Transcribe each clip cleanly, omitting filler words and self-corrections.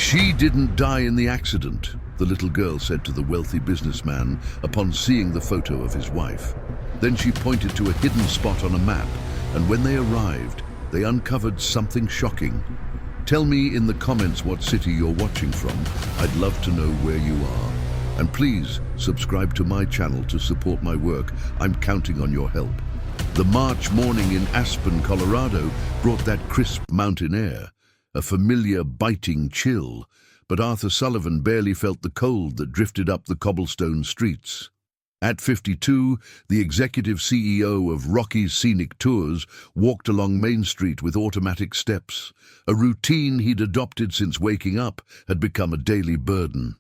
She didn't die in the accident, the little girl said to the wealthy businessman upon seeing the photo of his wife. Then she pointed to a hidden spot on a map, and when they arrived, they uncovered something shocking. Tell me in the comments what city you're watching from. I'd love to know where you are. And please subscribe to my channel to support my work. I'm counting on your help. The March morning in Aspen, Colorado brought that crisp mountain air, a familiar biting chill, but Arthur Sullivan barely felt the cold that drifted up the cobblestone streets. At 52, the executive CEO of Rocky's Scenic Tours walked along Main Street with automatic steps. A routine he'd adopted since waking up had become a daily burden.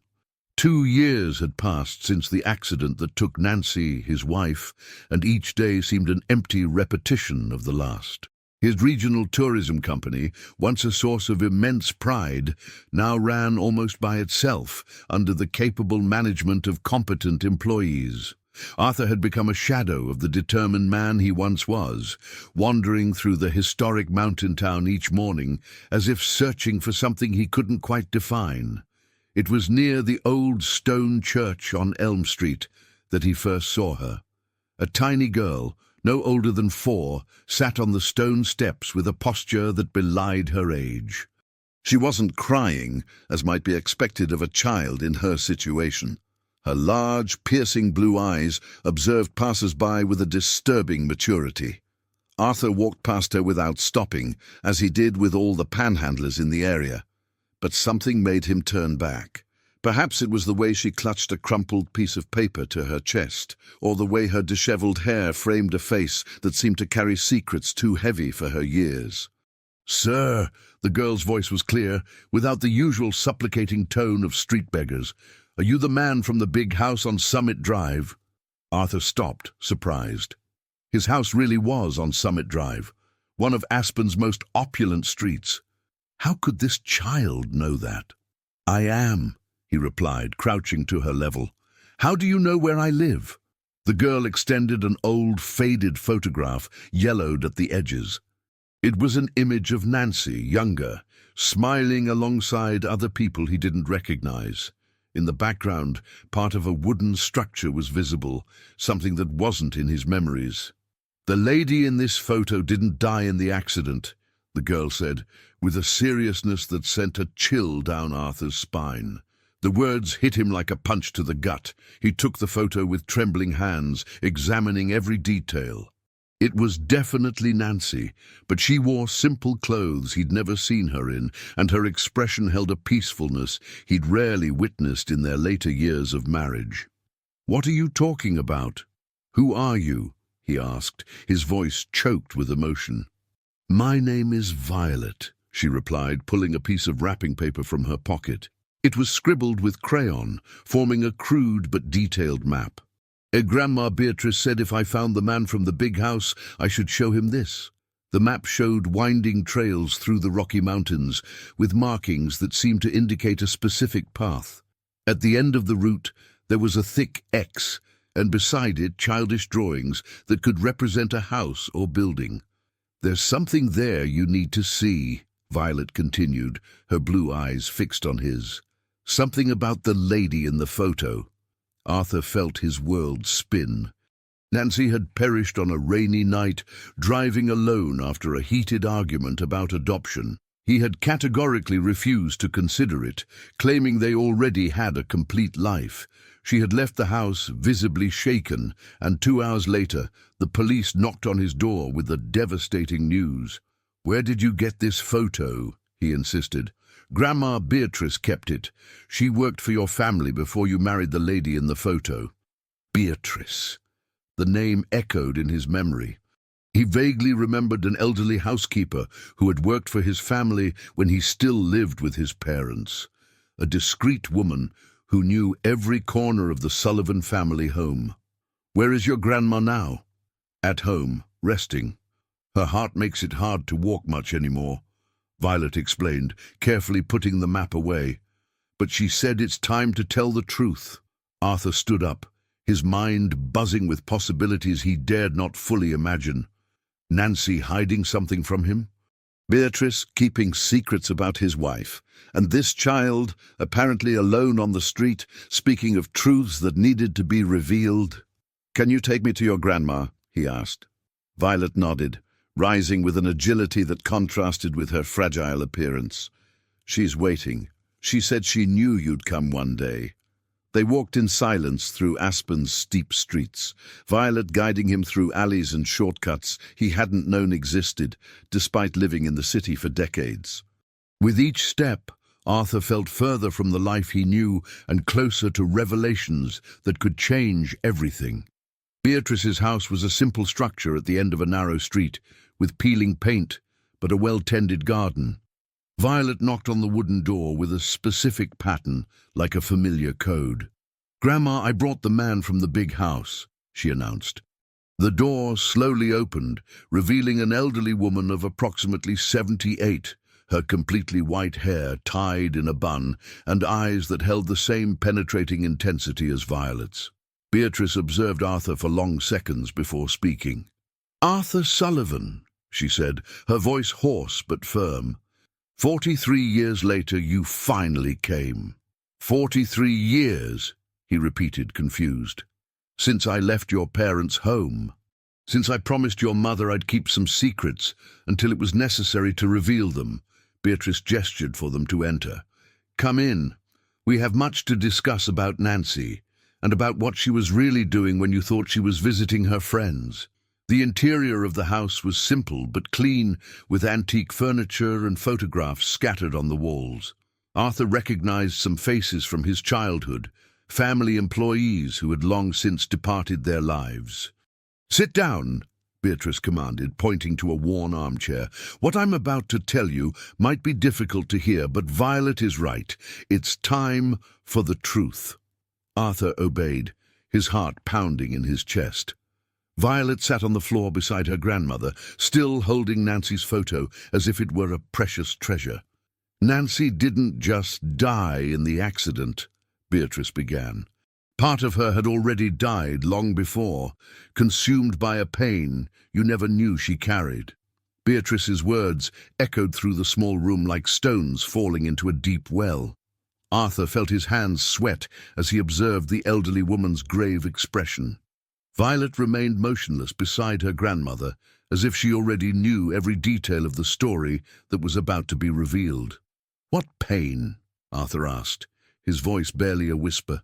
2 years had passed since the accident that took Nancy, his wife, and each day seemed an empty repetition of the last. His regional tourism company, once a source of immense pride, now ran almost by itself under the capable management of competent employees. Arthur had become a shadow of the determined man he once was, wandering through the historic mountain town each morning as if searching for something he couldn't quite define. It was near the old stone church on Elm Street that he first saw her. A tiny girl, no older than 4, sat on the stone steps with a posture that belied her age. She wasn't crying, as might be expected of a child in her situation. Her large, piercing blue eyes observed passers-by with a disturbing maturity. Arthur walked past her without stopping, as he did with all the panhandlers in the area. But something made him turn back. Perhaps it was the way she clutched a crumpled piece of paper to her chest, or the way her disheveled hair framed a face that seemed to carry secrets too heavy for her years. "Sir," the girl's voice was clear, without the usual supplicating tone of street beggars. "Are you the man from the big house on Summit Drive?" Arthur stopped, surprised. His house really was on Summit Drive, one of Aspen's most opulent streets. How could this child know that? "I am," he replied, crouching to her level. "How do you know where I live?" The girl extended an old, faded photograph, yellowed at the edges. It was an image of Nancy, younger, smiling alongside other people he didn't recognize. In the background, part of a wooden structure was visible, something that wasn't in his memories. "The lady in this photo didn't die in the accident," the girl said, with a seriousness that sent a chill down Arthur's spine. The words hit him like a punch to the gut. He took the photo with trembling hands, examining every detail. It was definitely Nancy, but she wore simple clothes he'd never seen her in, and her expression held a peacefulness he'd rarely witnessed in their later years of marriage. "What are you talking about? Who are you?" he asked, his voice choked with emotion. "My name is Violet," she replied, pulling a piece of wrapping paper from her pocket. It was scribbled with crayon, forming a crude but detailed map. Grandma Beatrice said if I found the man from the big house, I should show him this." The map showed winding trails through the Rocky Mountains, with markings that seemed to indicate a specific path. At the end of the route, there was a thick X, and beside it childish drawings that could represent a house or building. "There's something there you need to see," Violet continued, her blue eyes fixed on his. "Something about the lady in the photo." Arthur felt his world spin. Nancy had perished on a rainy night, driving alone after a heated argument about adoption. He had categorically refused to consider it, claiming they already had a complete life. She had left the house, visibly shaken, and 2 hours later, the police knocked on his door with the devastating news. "Where did you get this photo?" he insisted. "Grandma Beatrice kept it. She worked for your family before you married the lady in the photo." Beatrice. The name echoed in his memory. He vaguely remembered an elderly housekeeper who had worked for his family when he still lived with his parents. A discreet woman who knew every corner of the Sullivan family home. "Where is your grandma now?" "At home, resting. Her heart makes it hard to walk much anymore," Violet explained, carefully putting the map away. "But she said it's time to tell the truth." Arthur stood up, his mind buzzing with possibilities he dared not fully imagine. Nancy hiding something from him? Beatrice keeping secrets about his wife, and this child, apparently alone on the street, speaking of truths that needed to be revealed. "Can you take me to your grandma?" he asked. Violet nodded, rising with an agility that contrasted with her fragile appearance. "She's waiting. She said she knew you'd come one day." They walked in silence through Aspen's steep streets, Violet guiding him through alleys and shortcuts he hadn't known existed, despite living in the city for decades. With each step, Arthur felt further from the life he knew and closer to revelations that could change everything. Beatrice's house was a simple structure at the end of a narrow street, with peeling paint, but a well-tended garden. Violet knocked on the wooden door with a specific pattern, like a familiar code. "Grandma, I brought the man from the big house," she announced. The door slowly opened, revealing an elderly woman of approximately 78, her completely white hair tied in a bun and eyes that held the same penetrating intensity as Violet's. Beatrice observed Arthur for long seconds before speaking. "Arthur Sullivan," she said, her voice hoarse but firm. 43 years later, you finally came." 43 years, he repeated, confused. "Since I left your parents' home. Since I promised your mother I'd keep some secrets until it was necessary to reveal them." Beatrice gestured for them to enter. "Come in. We have much to discuss about Nancy, and about what she was really doing when you thought she was visiting her friends." The interior of the house was simple but clean, with antique furniture and photographs scattered on the walls. Arthur recognized some faces from his childhood, family employees who had long since departed their lives. "Sit down," Beatrice commanded, pointing to a worn armchair. "What I'm about to tell you might be difficult to hear, but Violet is right. It's time for the truth." Arthur obeyed, his heart pounding in his chest. Violet sat on the floor beside her grandmother, still holding Nancy's photo as if it were a precious treasure. "Nancy didn't just die in the accident," Beatrice began. "Part of her had already died long before, consumed by a pain you never knew she carried." Beatrice's words echoed through the small room like stones falling into a deep well. Arthur felt his hands sweat as he observed the elderly woman's grave expression. Violet remained motionless beside her grandmother, as if she already knew every detail of the story that was about to be revealed. "What pain?" Arthur asked, his voice barely a whisper.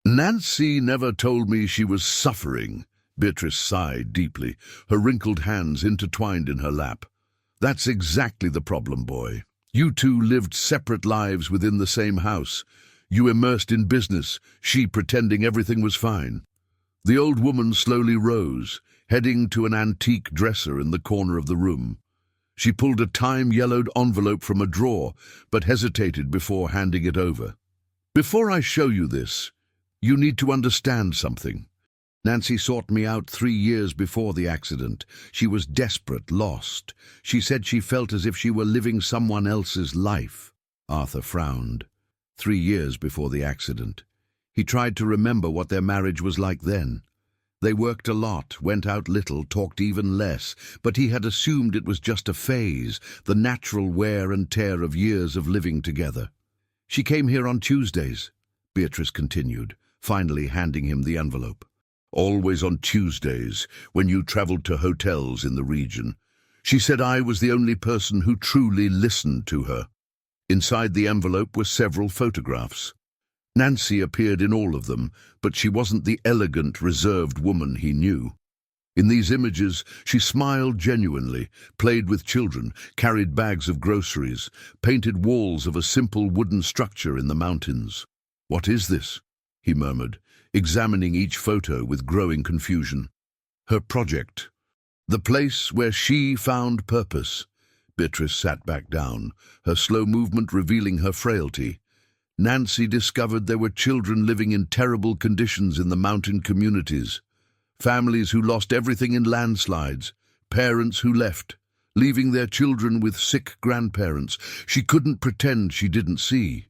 "Nancy never told me she was suffering." Beatrice sighed deeply, her wrinkled hands intertwined in her lap. "That's exactly the problem, boy. You two lived separate lives within the same house. You immersed in business, she pretending everything was fine." The old woman slowly rose, heading to an antique dresser in the corner of the room. She pulled a time-yellowed envelope from a drawer, but hesitated before handing it over. "Before I show you this, you need to understand something. Nancy sought me out 3 years before the accident. She was desperate, lost. She said she felt as if she were living someone else's life." Arthur frowned. 3 years before the accident. He tried to remember what their marriage was like then. They worked a lot, went out little, talked even less, but he had assumed it was just a phase, the natural wear and tear of years of living together. "She came here on Tuesdays," Beatrice continued, finally handing him the envelope. "Always on Tuesdays, when you traveled to hotels in the region. She said I was the only person who truly listened to her." Inside the envelope were several photographs. Nancy appeared in all of them, but she wasn't the elegant, reserved woman he knew. In these images, she smiled genuinely, played with children, carried bags of groceries, painted walls of a simple wooden structure in the mountains. "What is this?" he murmured, examining each photo with growing confusion. "Her project. The place where she found purpose." Beatrice sat back down, her slow movement revealing her frailty. Nancy discovered there were children living in terrible conditions in the mountain communities. Families who lost everything in landslides, parents who left, leaving their children with sick grandparents she couldn't pretend she didn't see.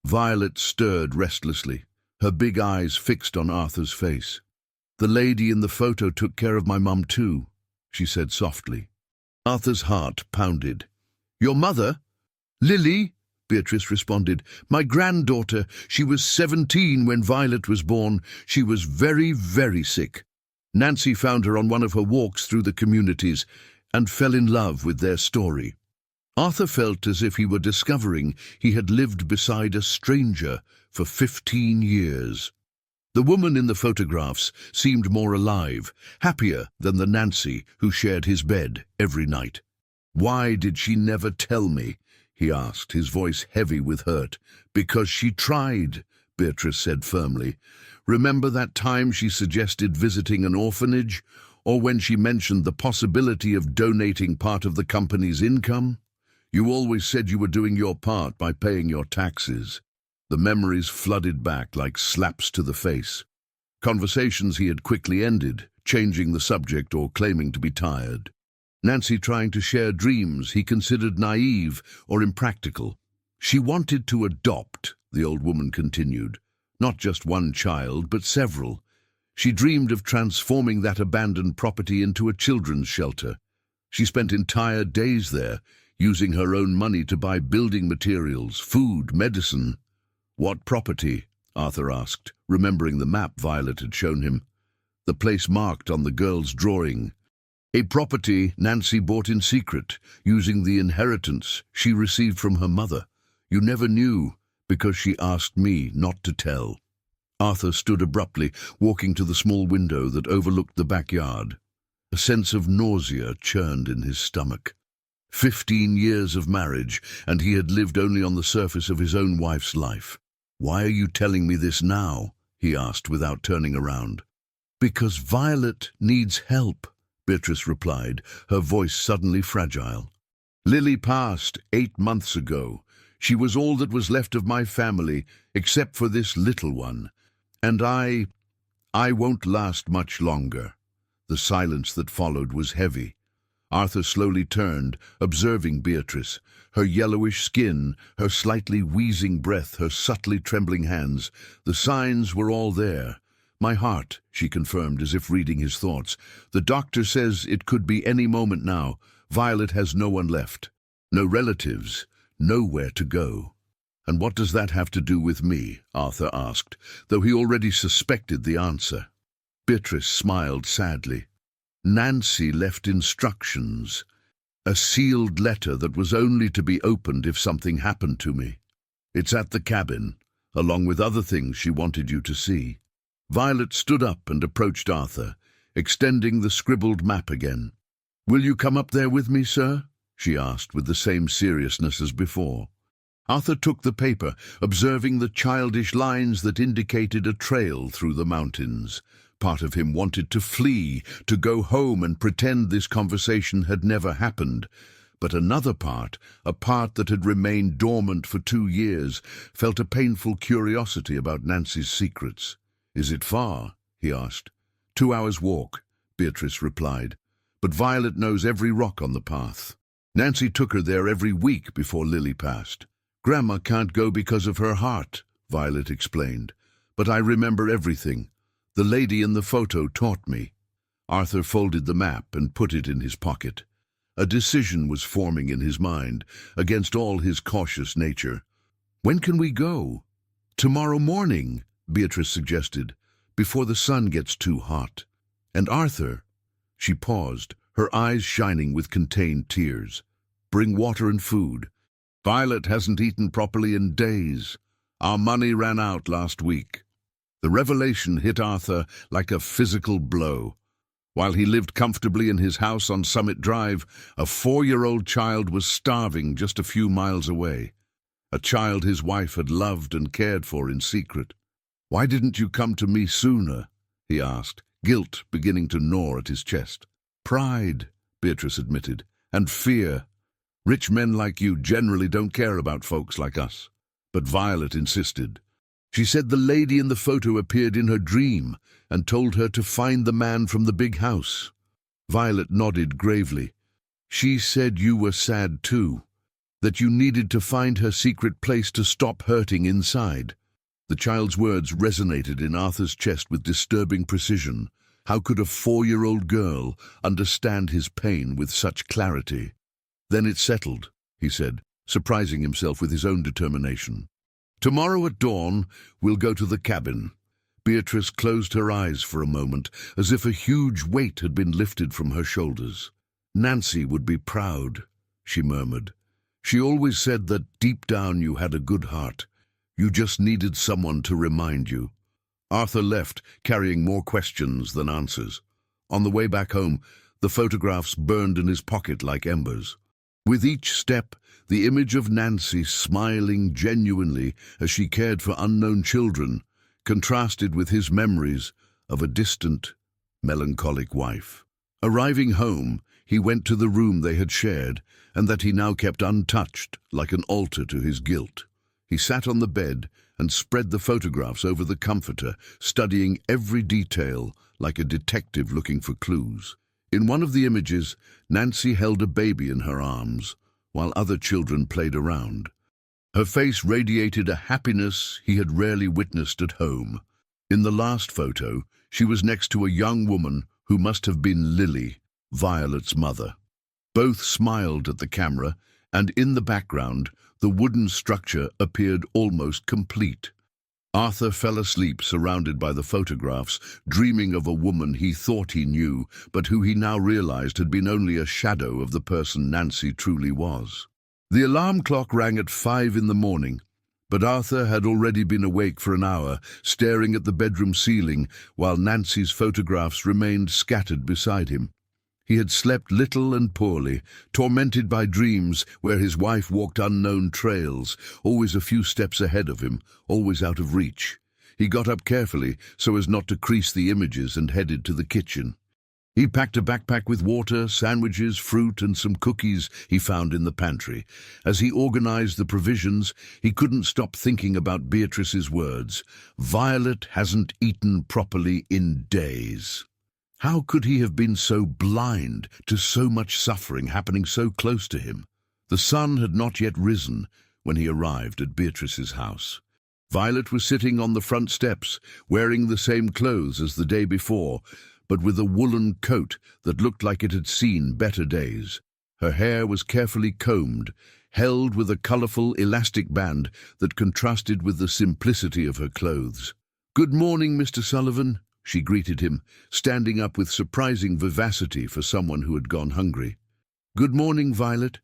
Violet stirred restlessly, her big eyes fixed on Arthur's face. "The lady in the photo took care of my mum too," she said softly. Arthur's heart pounded. Your mother? Lily? Beatrice responded. My granddaughter. She was 17 when Violet was born. She was very, very sick. Nancy found her on one of her walks through the communities and fell in love with their story. Arthur felt as if he were discovering he had lived beside a stranger for 15 years. The woman in the photographs seemed more alive, happier than the Nancy who shared his bed every night. Why did she never tell me? He asked, his voice heavy with hurt. Because she tried, Beatrice said firmly. Remember that time she suggested visiting an orphanage, or when she mentioned the possibility of donating part of the company's income? You always said you were doing your part by paying your taxes. The memories flooded back like slaps to the face. Conversations he had quickly ended, changing the subject or claiming to be tired. Nancy trying to share dreams he considered naive or impractical. She wanted to adopt, the old woman continued. Not just one child, but several. She dreamed of transforming that abandoned property into a children's shelter. She spent entire days there, using her own money to buy building materials, food, medicine. What property? Arthur asked, remembering the map Violet had shown him. The place marked on the girl's drawing. A property Nancy bought in secret, using the inheritance she received from her mother. You never knew, because she asked me not to tell. Arthur stood abruptly, walking to the small window that overlooked the backyard. A sense of nausea churned in his stomach. 15 years of marriage, and he had lived only on the surface of his own wife's life. Why are you telling me this now? He asked without turning around. Because Violet needs help, Beatrice replied, her voice suddenly fragile. Lily passed 8 months ago. She was all that was left of my family, except for this little one. And I won't last much longer. The silence that followed was heavy. Arthur slowly turned, observing Beatrice, her yellowish skin, her slightly wheezing breath, her subtly trembling hands. The signs were all there. My heart, she confirmed, as if reading his thoughts. The doctor says it could be any moment now. Violet has no one left. No relatives. Nowhere to go. And what does that have to do with me? Arthur asked, though he already suspected the answer. Beatrice smiled sadly. Nancy left instructions. A sealed letter that was only to be opened if something happened to me. It's at the cabin, along with other things she wanted you to see. Violet stood up and approached Arthur, extending the scribbled map again. Will you come up there with me, sir? She asked with the same seriousness as before. Arthur took the paper, observing the childish lines that indicated a trail through the mountains. Part of him wanted to flee, to go home and pretend this conversation had never happened. But another part, a part that had remained dormant for 2 years, felt a painful curiosity about Nancy's secrets. Is it far? He asked. 2 hours' walk, Beatrice replied. But Violet knows every rock on the path. Nancy took her there every week before Lily passed. Grandma can't go because of her heart, Violet explained. But I remember everything. The lady in the photo taught me. Arthur folded the map and put it in his pocket. A decision was forming in his mind, against all his cautious nature. When can we go? Tomorrow morning, Beatrice suggested, before the sun gets too hot. And Arthur, she paused, her eyes shining with contained tears. Bring water and food. Violet hasn't eaten properly in days. Our money ran out last week. The revelation hit Arthur like a physical blow. While he lived comfortably in his house on Summit Drive, a 4-year-old child was starving just a few miles away. A child his wife had loved and cared for in secret. Why didn't you come to me sooner? He asked, guilt beginning to gnaw at his chest. Pride, Beatrice admitted, and fear. Rich men like you generally don't care about folks like us. But Violet insisted. She said the lady in the photo appeared in her dream and told her to find the man from the big house. Violet nodded gravely. She said you were sad too, that you needed to find her secret place to stop hurting inside. The child's words resonated in Arthur's chest with disturbing precision. How could a 4-year-old girl understand his pain with such clarity? Then it settled. he said, surprising himself with his own determination. "Tomorrow at dawn, we'll go to the cabin." Beatrice closed her eyes for a moment, as if a huge weight had been lifted from her shoulders. "Nancy would be proud," she murmured. "She always said that deep down you had a good heart. You just needed someone to remind you." Arthur left, carrying more questions than answers. On the way back home, the photographs burned in his pocket like embers. With each step, the image of Nancy smiling genuinely as she cared for unknown children contrasted with his memories of a distant, melancholic wife. Arriving home, he went to the room they had shared, and that he now kept untouched, like an altar to his guilt. He sat on the bed and spread the photographs over the comforter, studying every detail like a detective looking for clues. In one of the images, Nancy held a baby in her arms, while other children played around. Her face radiated a happiness he had rarely witnessed at home. In the last photo, she was next to a young woman who must have been Lily, Violet's mother. Both smiled at the camera, and in the background, the wooden structure appeared almost complete. Arthur fell asleep surrounded by the photographs, dreaming of a woman he thought he knew, but who he now realized had been only a shadow of the person Nancy truly was. The alarm clock rang at 5 in the morning, but Arthur had already been awake for an hour, staring at the bedroom ceiling, while Nancy's photographs remained scattered beside him. He had slept little and poorly, tormented by dreams where his wife walked unknown trails, always a few steps ahead of him, always out of reach. He got up carefully so as not to crease the images and headed to the kitchen. He packed a backpack with water, sandwiches, fruit, and some cookies he found in the pantry. As he organized the provisions, he couldn't stop thinking about Beatrice's words. "Violet hasn't eaten properly in days." How could he have been so blind to so much suffering happening so close to him? The sun had not yet risen when he arrived at Beatrice's house. Violet was sitting on the front steps, wearing the same clothes as the day before, but with a woolen coat that looked like it had seen better days. Her hair was carefully combed, held with a colorful elastic band that contrasted with the simplicity of her clothes. "Good morning, Mr. Sullivan," she greeted him, standing up with surprising vivacity for someone who had gone hungry. "Good morning, Violet.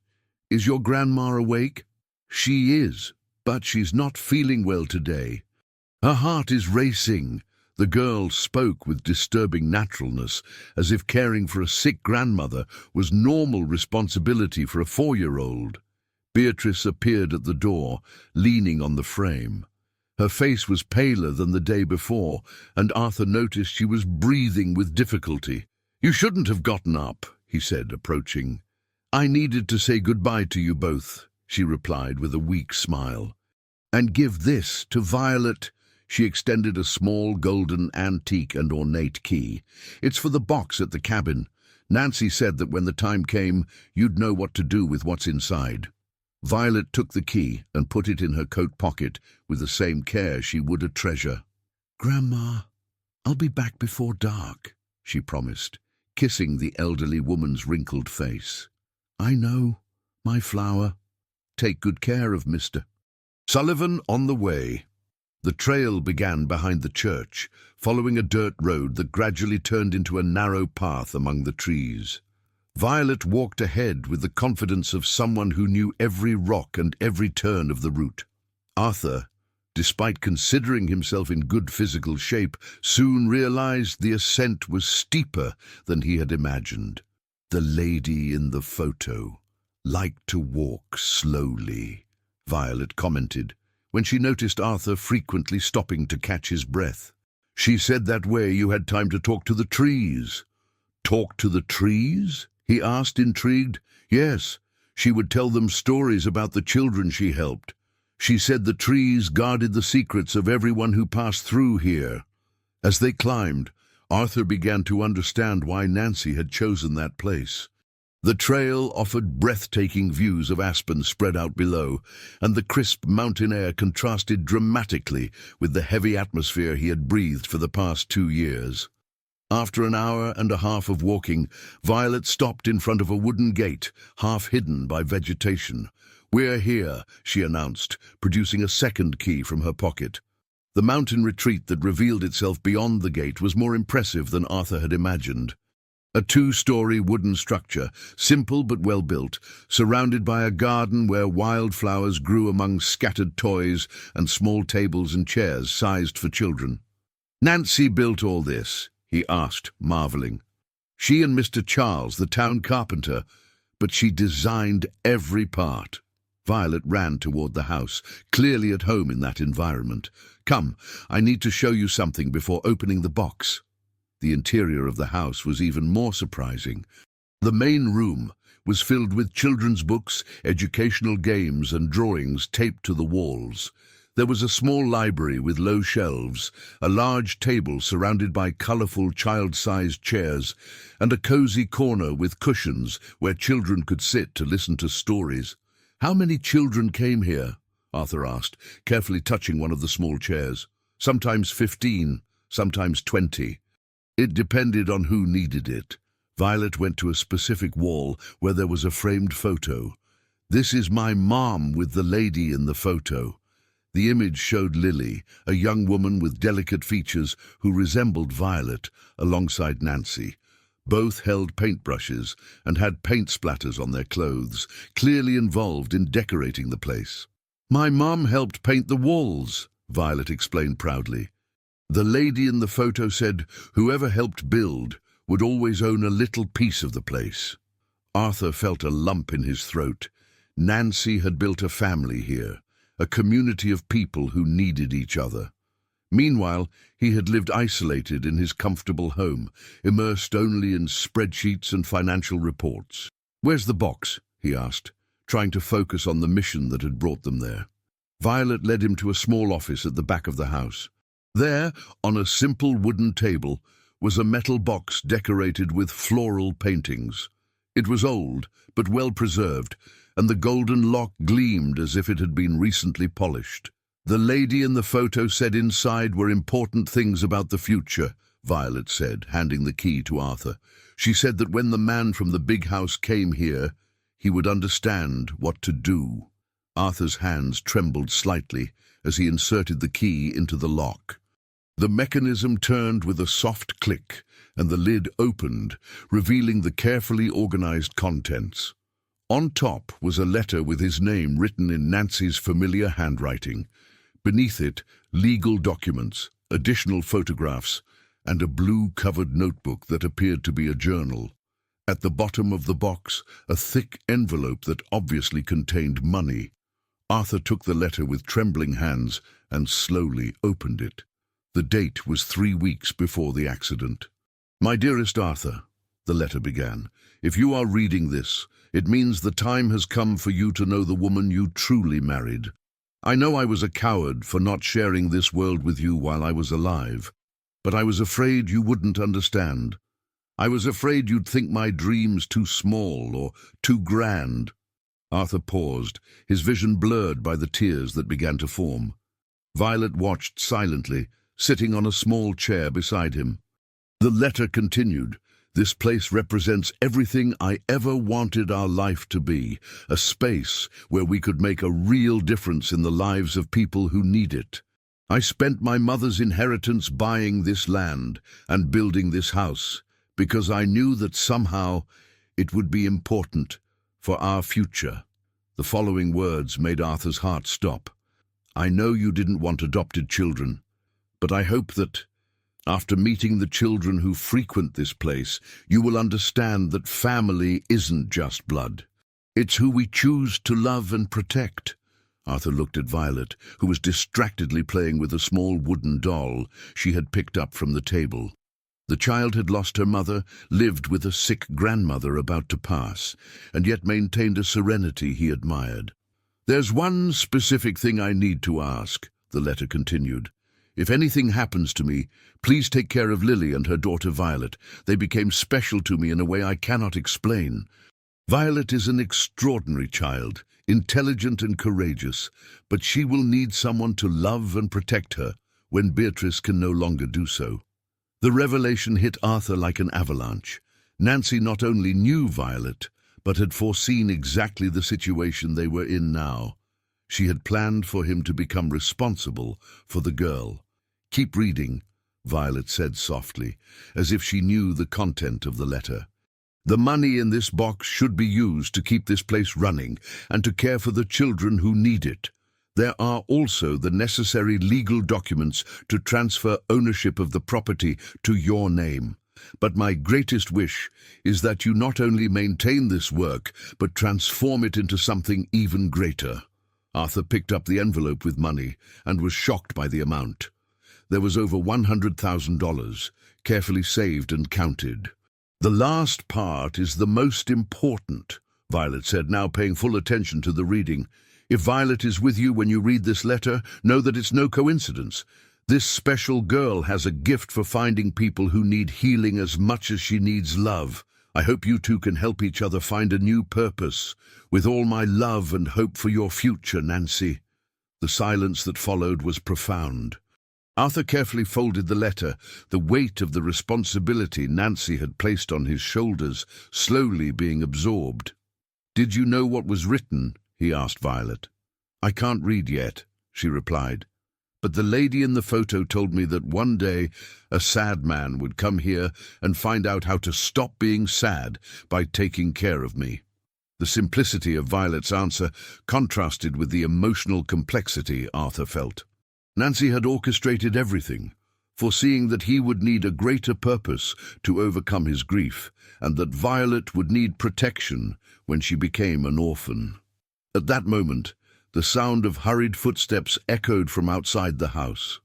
Is your grandma awake?" "She is, but she's not feeling well today. Her heart is racing." The girl spoke with disturbing naturalness, as if caring for a sick grandmother was normal responsibility for a 4-year-old. Beatrice appeared at the door, leaning on the frame. Her face was paler than the day before, and Arthur noticed she was breathing with difficulty. "You shouldn't have gotten up," he said, approaching. "I needed to say goodbye to you both," she replied with a weak smile. "And give this to Violet." She extended a small golden antique and ornate key. "It's for the box at the cabin. Nancy said that when the time came, you'd know what to do with what's inside." Violet took the key and put it in her coat pocket with the same care she would a treasure. "Grandma, I'll be back before dark," she promised, kissing the elderly woman's wrinkled face. "I know, my flower. Take good care of Mr. Sullivan on the way." The trail began behind the church, following a dirt road that gradually turned into a narrow path among the trees. Violet walked ahead with the confidence of someone who knew every rock and every turn of the route. Arthur, despite considering himself in good physical shape, soon realized the ascent was steeper than he had imagined. The lady in the photo liked to walk slowly, Violet commented, when she noticed Arthur frequently stopping to catch his breath. "She said that way you had time to talk to the trees." "Talk to the trees?" he asked, intrigued. "Yes, she would tell them stories about the children she helped. She said the trees guarded the secrets of everyone who passed through here." As they climbed, Arthur began to understand why Nancy had chosen that place. The trail offered breathtaking views of aspen spread out below, and the crisp mountain air contrasted dramatically with the heavy atmosphere he had breathed for the past 2 years. After an hour and a half of walking, Violet stopped in front of a wooden gate, half hidden by vegetation. "We're here," she announced, producing a second key from her pocket. The mountain retreat that revealed itself beyond the gate was more impressive than Arthur had imagined. A two-story wooden structure, simple but well-built, surrounded by a garden where wildflowers grew among scattered toys and small tables and chairs sized for children. "Nancy built all this?" he asked, marveling. "She and Mr. Charles, the town carpenter, but she designed every part." Violet ran toward the house, clearly at home in that environment. "Come, I need to show you something before opening the box." The interior of the house was even more surprising. The main room was filled with children's books, educational games, and drawings taped to the walls. There was a small library with low shelves, a large table surrounded by colorful child-sized chairs, and a cozy corner with cushions where children could sit to listen to stories. "How many children came here?" Arthur asked, carefully touching one of the small chairs. "Sometimes 15, sometimes 20. It depended on who needed it." Violet went to a specific wall where there was a framed photo. "This is my mom with the lady in the photo." The image showed Lily, a young woman with delicate features who resembled Violet, alongside Nancy. Both held paintbrushes and had paint splatters on their clothes, clearly involved in decorating the place. "My mom helped paint the walls," Violet explained proudly. The lady in the photo said whoever helped build would always own a little piece of the place. Arthur felt a lump in his throat. Nancy had built a family here, a community of people who needed each other. Meanwhile, he had lived isolated in his comfortable home, immersed only in spreadsheets and financial reports. "Where's the box?" he asked, trying to focus on the mission that had brought them there. Violet led him to a small office at the back of the house. There, on a simple wooden table, was a metal box decorated with floral paintings. It was old, but well preserved, and the golden lock gleamed as if it had been recently polished. "The lady in the photo said inside were important things about the future," Violet said, handing the key to Arthur. "She said that when the man from the big house came here, he would understand what to do." Arthur's hands trembled slightly as he inserted the key into the lock. The mechanism turned with a soft click, and the lid opened, revealing the carefully organized contents. On top was a letter with his name written in Nancy's familiar handwriting. Beneath it, legal documents, additional photographs, and a blue-covered notebook that appeared to be a journal. At the bottom of the box, a thick envelope that obviously contained money. Arthur took the letter with trembling hands and slowly opened it. The date was 3 weeks before the accident. "My dearest Arthur," the letter began, "if you are reading this, it means the time has come for you to know the woman you truly married. I know I was a coward for not sharing this world with you while I was alive, but I was afraid you wouldn't understand. I was afraid you'd think my dreams too small or too grand." Arthur paused, his vision blurred by the tears that began to form. Violet watched silently, sitting on a small chair beside him. The letter continued. "This place represents everything I ever wanted our life to be, a space where we could make a real difference in the lives of people who need it. I spent my mother's inheritance buying this land and building this house, because I knew that somehow it would be important for our future." The following words made Arthur's heart stop. "I know you didn't want adopted children, but I hope that, after meeting the children who frequent this place, you will understand that family isn't just blood. It's who we choose to love and protect." Arthur looked at Violet, who was distractedly playing with a small wooden doll she had picked up from the table. The child had lost her mother, lived with a sick grandmother about to pass, and yet maintained a serenity he admired. "There's one specific thing I need to ask," the letter continued. "If anything happens to me, please take care of Lily and her daughter Violet. They became special to me in a way I cannot explain. Violet is an extraordinary child, intelligent and courageous, but she will need someone to love and protect her when Beatrice can no longer do so." The revelation hit Arthur like an avalanche. Nancy not only knew Violet, but had foreseen exactly the situation they were in now. She had planned for him to become responsible for the girl. "Keep reading," Violet said softly, as if she knew the content of the letter. "The money in this box should be used to keep this place running and to care for the children who need it. There are also the necessary legal documents to transfer ownership of the property to your name. But my greatest wish is that you not only maintain this work, but transform it into something even greater." Arthur picked up the envelope with money and was shocked by the amount. There was over $100,000, carefully saved and counted. "The last part is the most important," Violet said, now paying full attention to the reading. "If Violet is with you when you read this letter, know that it's no coincidence. This special girl has a gift for finding people who need healing as much as she needs love. I hope you two can help each other find a new purpose. With all my love and hope for your future, Nancy." The silence that followed was profound. Arthur carefully folded the letter, the weight of the responsibility Nancy had placed on his shoulders slowly being absorbed. "Did you know what was written?" he asked Violet. "I can't read yet," she replied. "But the lady in the photo told me that one day a sad man would come here and find out how to stop being sad by taking care of me." The simplicity of Violet's answer contrasted with the emotional complexity Arthur felt. Nancy had orchestrated everything, foreseeing that he would need a greater purpose to overcome his grief, and that Violet would need protection when she became an orphan. At that moment, the sound of hurried footsteps echoed from outside the house.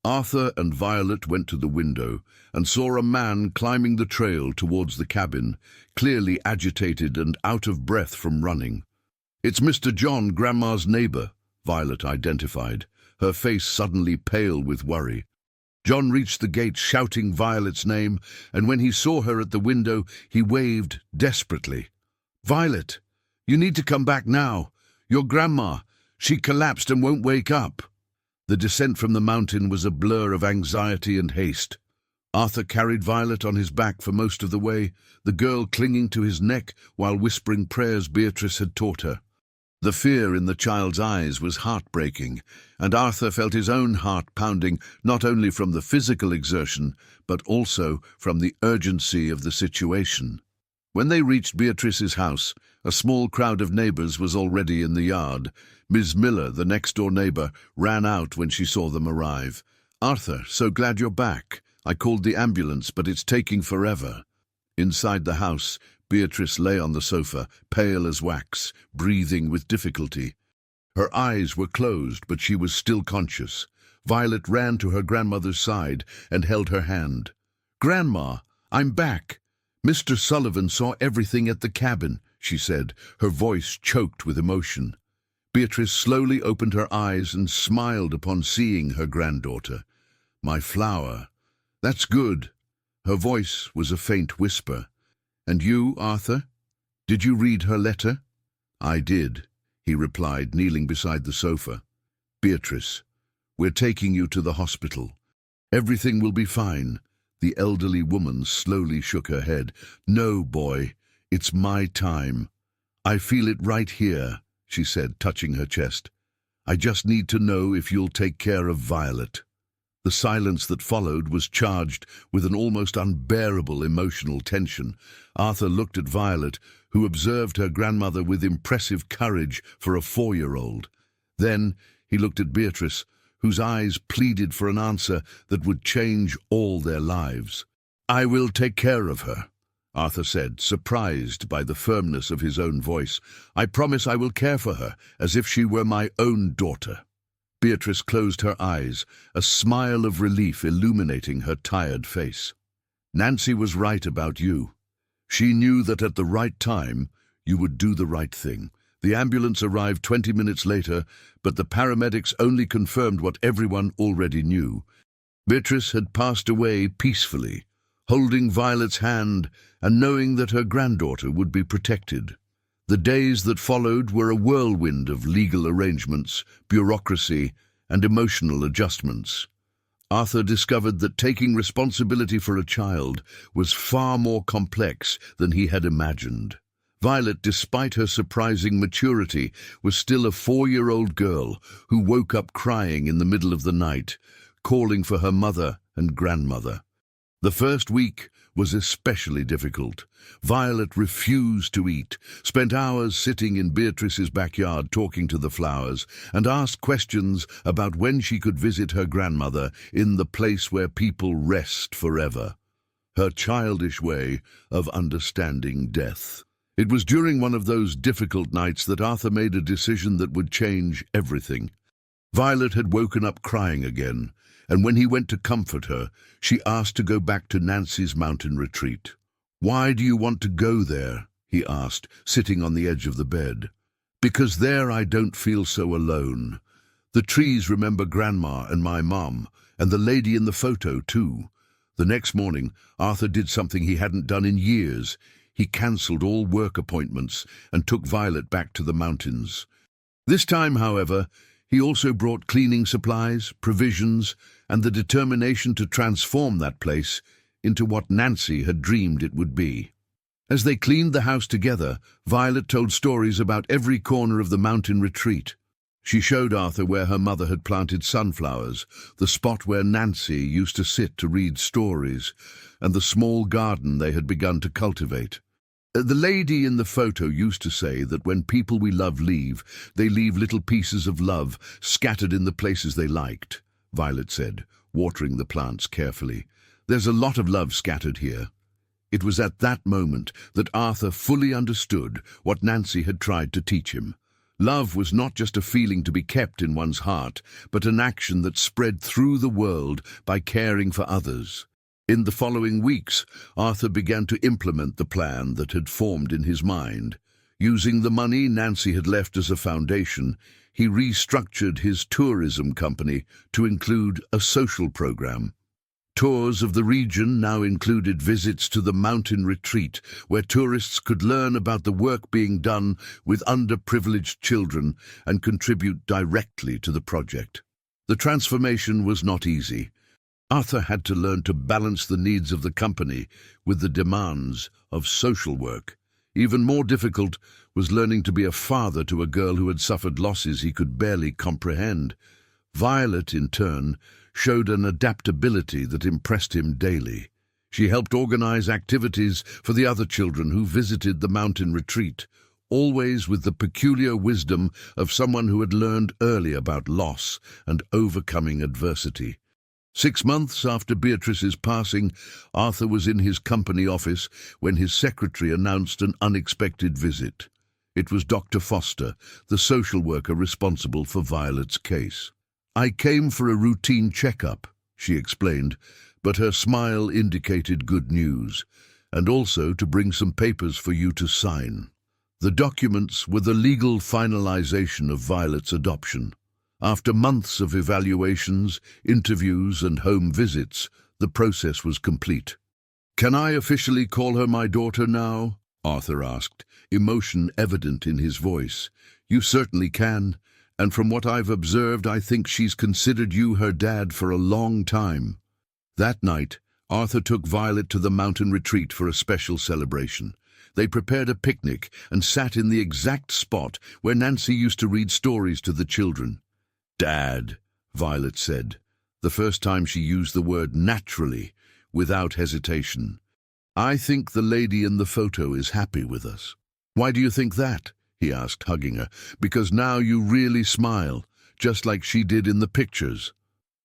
Arthur and Violet went to the window and saw a man climbing the trail towards the cabin, clearly agitated and out of breath from running. "It's Mr. John, Grandma's neighbor," Violet identified, her face suddenly pale with worry. John reached the gate shouting Violet's name, and when he saw her at the window, he waved desperately. "Violet, you need to come back now. Your grandma, she collapsed and won't wake up." The descent from the mountain was a blur of anxiety and haste. Arthur carried Violet on his back for most of the way, the girl clinging to his neck while whispering prayers Beatrice had taught her. The fear in the child's eyes was heartbreaking, and Arthur felt his own heart pounding not only from the physical exertion, but also from the urgency of the situation. When they reached Beatrice's house, a small crowd of neighbors was already in the yard. Ms. Miller, the next-door neighbor, ran out when she saw them arrive. "Arthur, so glad you're back. I called the ambulance, but it's taking forever." Inside the house, Beatrice lay on the sofa, pale as wax, breathing with difficulty. Her eyes were closed, but she was still conscious. Violet ran to her grandmother's side and held her hand. "Grandma, I'm back. Mr. Sullivan saw everything at the cabin," she said, her voice choked with emotion. Beatrice slowly opened her eyes and smiled upon seeing her granddaughter. "My flower. That's good." Her voice was a faint whisper. "And you, Arthur? Did you read her letter?" "I did," he replied, kneeling beside the sofa. "Beatrice, we're taking you to the hospital. Everything will be fine." The elderly woman slowly shook her head. "No, boy, it's my time. I feel it right here," she said, touching her chest. "I just need to know if you'll take care of Violet." The silence that followed was charged with an almost unbearable emotional tension. Arthur looked at Violet, who observed her grandmother with impressive courage for a 4-year-old. Then he looked at Beatrice, whose eyes pleaded for an answer that would change all their lives. "I will take care of her," Arthur said, surprised by the firmness of his own voice. "I promise I will care for her as if she were my own daughter." Beatrice closed her eyes, a smile of relief illuminating her tired face. "Nancy was right about you. She knew that at the right time you would do the right thing. The ambulance arrived 20 minutes later, but the paramedics only confirmed what everyone already knew. Beatrice had passed away peacefully, holding Violet's hand and knowing that her granddaughter would be protected. The days that followed were a whirlwind of legal arrangements, bureaucracy, and emotional adjustments. Arthur discovered that taking responsibility for a child was far more complex than he had imagined. Violet, despite her surprising maturity, was still a 4-year-old girl who woke up crying in the middle of the night, calling for her mother and grandmother. The first week was especially difficult. Violet refused to eat, spent hours sitting in Beatrice's backyard talking to the flowers, and asked questions about when she could visit her grandmother in the place where people rest forever. Her childish way of understanding death. It was during one of those difficult nights that Arthur made a decision that would change everything. Violet had woken up crying again, and when he went to comfort her, she asked to go back to Nancy's mountain retreat. "Why do you want to go there?" he asked, sitting on the edge of the bed. "Because there I don't feel so alone. The trees remember Grandma and my mom, and the lady in the photo too." The next morning, Arthur did something he hadn't done in years. He cancelled all work appointments and took Violet back to the mountains. This time, however, he also brought cleaning supplies, provisions, and the determination to transform that place into what Nancy had dreamed it would be. As they cleaned the house together, Violet told stories about every corner of the mountain retreat. She showed Arthur where her mother had planted sunflowers, the spot where Nancy used to sit to read stories, and the small garden they had begun to cultivate. "The lady in the photo used to say that when people we love leave, they leave little pieces of love scattered in the places they liked," Violet said, watering the plants carefully. "There's a lot of love scattered here." It was at that moment that Arthur fully understood what Nancy had tried to teach him. Love was not just a feeling to be kept in one's heart, but an action that spread through the world by caring for others. In the following weeks, Arthur began to implement the plan that had formed in his mind. Using the money Nancy had left as a foundation, he restructured his tourism company to include a social program. Tours of the region now included visits to the mountain retreat, where tourists could learn about the work being done with underprivileged children and contribute directly to the project. The transformation was not easy. Arthur had to learn to balance the needs of the company with the demands of social work. Even more difficult was learning to be a father to a girl who had suffered losses he could barely comprehend. Violet, in turn, showed an adaptability that impressed him daily. She helped organize activities for the other children who visited the mountain retreat, always with the peculiar wisdom of someone who had learned early about loss and overcoming adversity. 6 months after Beatrice's passing, Arthur was in his company office when his secretary announced an unexpected visit. It was Dr. Foster, the social worker responsible for Violet's case. "I came for a routine checkup," she explained, but her smile indicated good news, "and also to bring some papers for you to sign." The documents were the legal finalization of Violet's adoption. After months of evaluations, interviews, and home visits, the process was complete. "Can I officially call her my daughter now?" Arthur asked, emotion evident in his voice. "You certainly can, and from what I've observed, I think she's considered you her dad for a long time." That night, Arthur took Violet to the mountain retreat for a special celebration. They prepared a picnic and sat in the exact spot where Nancy used to read stories to the children. "Dad," Violet said, the first time she used the word naturally, without hesitation. "I think the lady in the photo is happy with us." "Why do you think that?" he asked, hugging her. "Because now you really smile, just like she did in the pictures."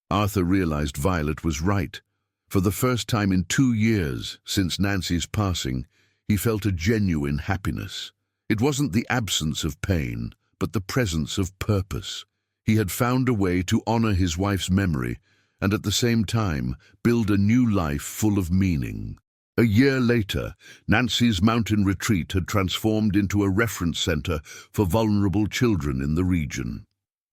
Arthur realized Violet was right. For the first time in 2 years since Nancy's passing, he felt a genuine happiness. It wasn't the absence of pain, but the presence of purpose. He had found a way to honor his wife's memory and at the same time build a new life full of meaning. A year later, Nancy's mountain retreat had transformed into a reference center for vulnerable children in the region.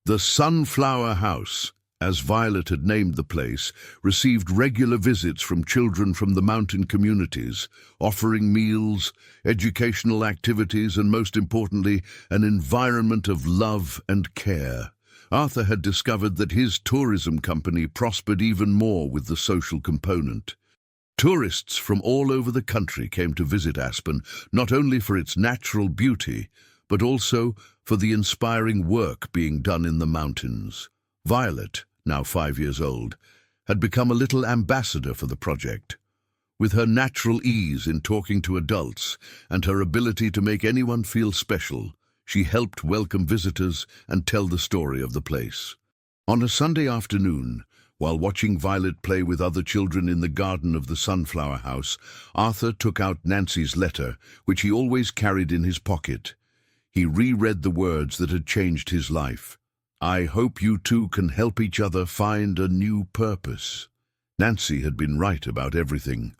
The Sunflower House, as Violet had named the place, received regular visits from children from the mountain communities, offering meals, educational activities, and most importantly, an environment of love and care. Arthur had discovered that his tourism company prospered even more with the social component. Tourists from all over the country came to visit Aspen, not only for its natural beauty, but also for the inspiring work being done in the mountains. Violet, now 5 years old, had become a little ambassador for the project. With her natural ease in talking to adults and her ability to make anyone feel special, she helped welcome visitors and tell the story of the place. On a Sunday afternoon, while watching Violet play with other children in the garden of the Sunflower House, Arthur took out Nancy's letter, which he always carried in his pocket. He reread the words that had changed his life. "I hope you two can help each other find a new purpose." Nancy had been right about everything.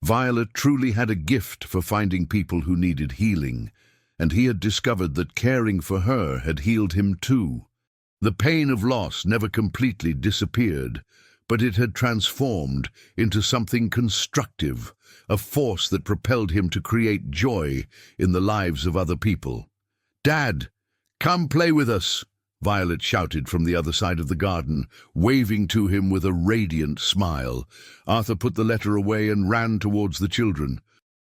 Violet truly had a gift for finding people who needed healing, and he had discovered that caring for her had healed him too. The pain of loss never completely disappeared, but it had transformed into something constructive, a force that propelled him to create joy in the lives of other people. "Dad, come play with us," Violet shouted from the other side of the garden, waving to him with a radiant smile. Arthur put the letter away and ran towards the children.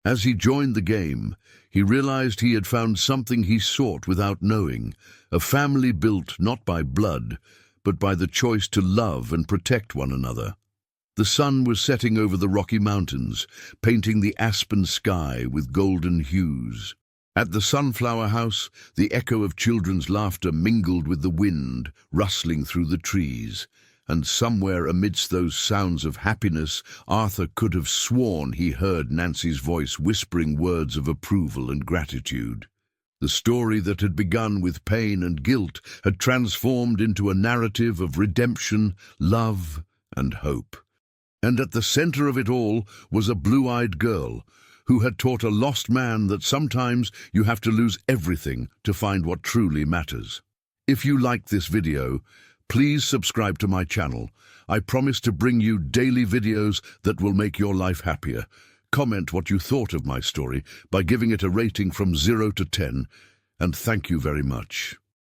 As he joined the game, he realized he had found something he sought without knowing, a family built not by blood, but by the choice to love and protect one another. The sun was setting over the Rocky Mountains, painting the aspen sky with golden hues. At the Sunflower House, the echo of children's laughter mingled with the wind, rustling through the trees. And somewhere amidst those sounds of happiness, Arthur could have sworn he heard Nancy's voice whispering words of approval and gratitude. The story that had begun with pain and guilt had transformed into a narrative of redemption, love, and hope. And at the center of it all was a blue-eyed girl who had taught a lost man that sometimes you have to lose everything to find what truly matters. If you liked this video, please subscribe to my channel. I promise to bring you daily videos that will make your life happier. Comment what you thought of my story by giving it a rating from 0 to 10, and thank you very much.